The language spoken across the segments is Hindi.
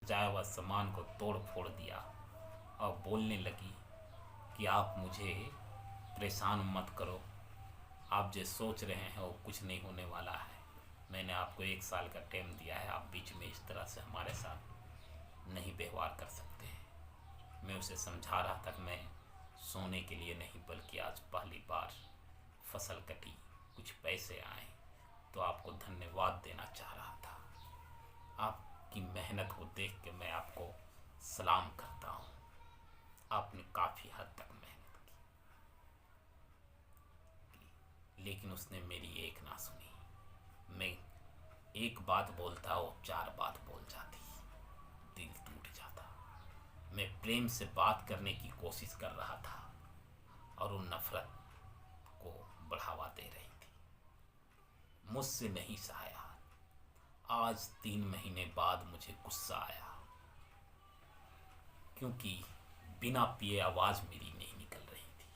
जाए वह सामान को तोड़ फोड़ दिया और बोलने लगी कि आप मुझे परेशान मत करो, आप जो सोच रहे हैं वो कुछ नहीं होने वाला है। मैंने आपको 1 साल का टाइम दिया है, आप बीच में इस तरह से हमारे साथ नहीं व्यवहार कर सकते हैं। मैं उसे समझा रहा था कि मैं सोने के लिए नहीं बल्कि आज पहली बार फसल कटी, कुछ पैसे आए तो आपको धन्यवाद देना चाह रहा था। आपकी मेहनत को देख के मैं आपको सलाम करता हूँ, आपने काफ़ी हद तक मेहनत की। लेकिन उसने मेरी एक ना सुनी। मैं एक बात बोलता वो 4 बात बोल जाती, दिल टूट जाता। मैं प्रेम से बात करने की कोशिश कर रहा था और वो नफरत को बढ़ावा दे रही थी। मुझसे नहीं सहाया। आज 3 महीने बाद मुझे गुस्सा आया, क्योंकि बिना पिए आवाज़ मेरी नहीं निकल रही थी।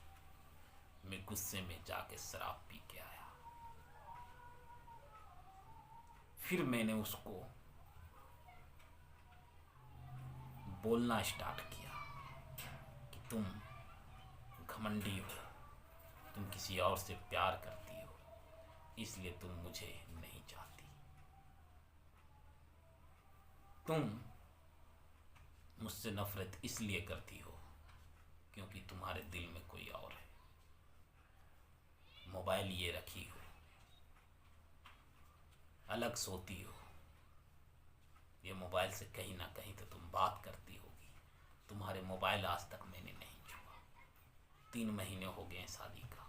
मैं गुस्से में जाके शराब पी के आया। फिर मैंने उसको बोलना स्टार्ट किया कि तुम घमंडी हो, तुम किसी और से प्यार करती हो, इसलिए तुम मुझे नहीं चाहती। तुम मुझसे नफरत इसलिए करती हो क्योंकि तुम्हारे दिल में कोई और है। मोबाइल ये रखी हो, अलग सोती हो, ये मोबाइल से कहीं ना कहीं तो तुम बात करती होगी। तुम्हारे मोबाइल आज तक मैंने नहीं छुआ। 3 महीने हो गए शादी का,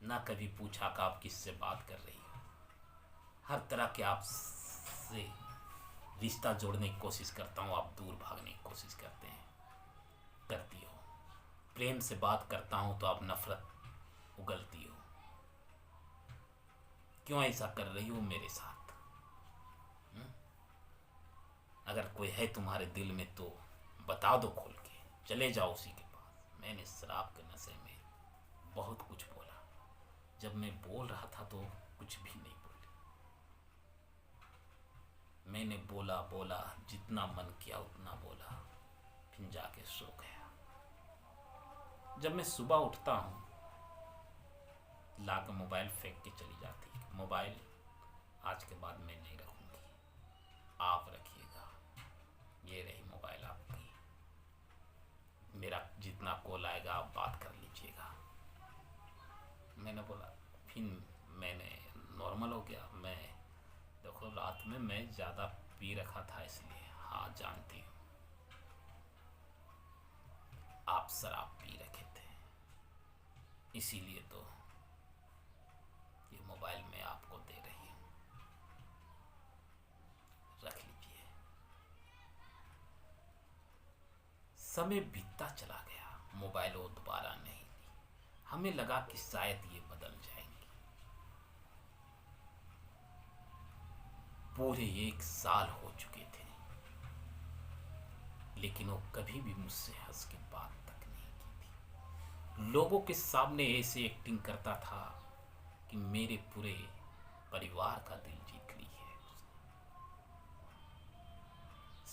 ना कभी पूछा कि आप किससे बात कर रही हो। हर तरह के आपसे रिश्ता जोड़ने की कोशिश करता हूँ, आप दूर भागने की कोशिश करती हो। प्रेम से बात करता हूँ तो आप नफरत उगलती हो। क्यों ऐसा कर रही हो मेरे साथ? अगर कोई है तुम्हारे दिल में तो बता दो खोल के, चले जाओ उसी के पास। मैंने शराब के नशे में बहुत कुछ बोला। जब मैं बोल रहा था तो कुछ भी नहीं बोली। मैंने बोला जितना मन किया उतना बोला, फिर जाके सो गया। जब मैं सुबह उठता हूँ, लाकर मोबाइल फेंक के चली जाती है। मोबाइल आज के बाद मैं नहीं रखूँगी, आप रखिएगा। ये रही मोबाइल आपकी, मेरा जितना कॉल आएगा आप बात कर लीजिएगा। मैंने बोला, फिर मैंने नॉर्मल हो गया। मैं देखो रात में मैं ज़्यादा पी रखा था, इसलिए। हाँ जानती हूँ आप शराब पी रखे थे, इसीलिए तो ये मोबाइल मैं आपको दे रही हूँ, रख लीजिए। समय बीतता चला गया, मोबाइल वो दोबारा नहीं दी। हमें लगा कि शायद ये बदल जाएंगी। पूरे 1 साल हो चुके थे, लेकिन वो कभी भी मुझसे हंस के बात तक नहीं की थी। लोगों के सामने ऐसे एक्टिंग करता था कि मेरे पूरे परिवार का दिल जीत ली है उसने।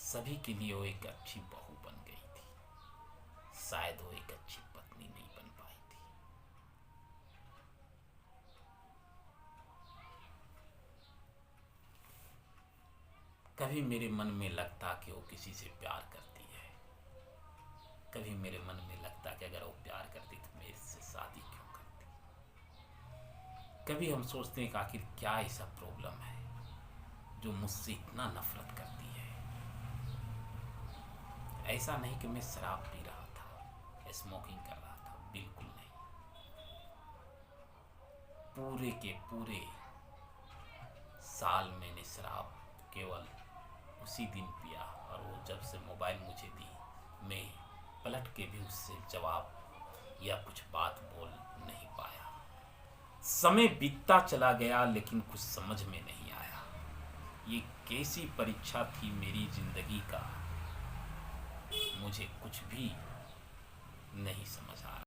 सभी के लिए वो एक अच्छी बहू बन गई थी, शायद वो एक अच्छी पत्नी नहीं बन पाई थी। कभी मेरे मन में लगता कि वो किसी से प्यार करती है, कभी मेरे मन में लगता कि अगर वो प्यार करती तो मेरे से शादी क्यों करती। कभी हम सोचते हैं कि आखिर क्या ऐसा प्रॉब्लम है जो मुझसे इतना नफरत करती है। ऐसा नहीं कि मैं शराब पी रहा था, स्मोकिंग कर रहा था, बिल्कुल नहीं। पूरे के पूरे साल मैंने शराब केवल उसी दिन पिया, और वो जब से मोबाइल मुझे दी, मैं पलट के भी उससे जवाब या कुछ बात बोल नहीं पाया। समय बीतता चला गया, लेकिन कुछ समझ में नहीं आया। ये कैसी परीक्षा थी मेरी जिंदगी का, मुझे कुछ भी नहीं समझ आ रहा।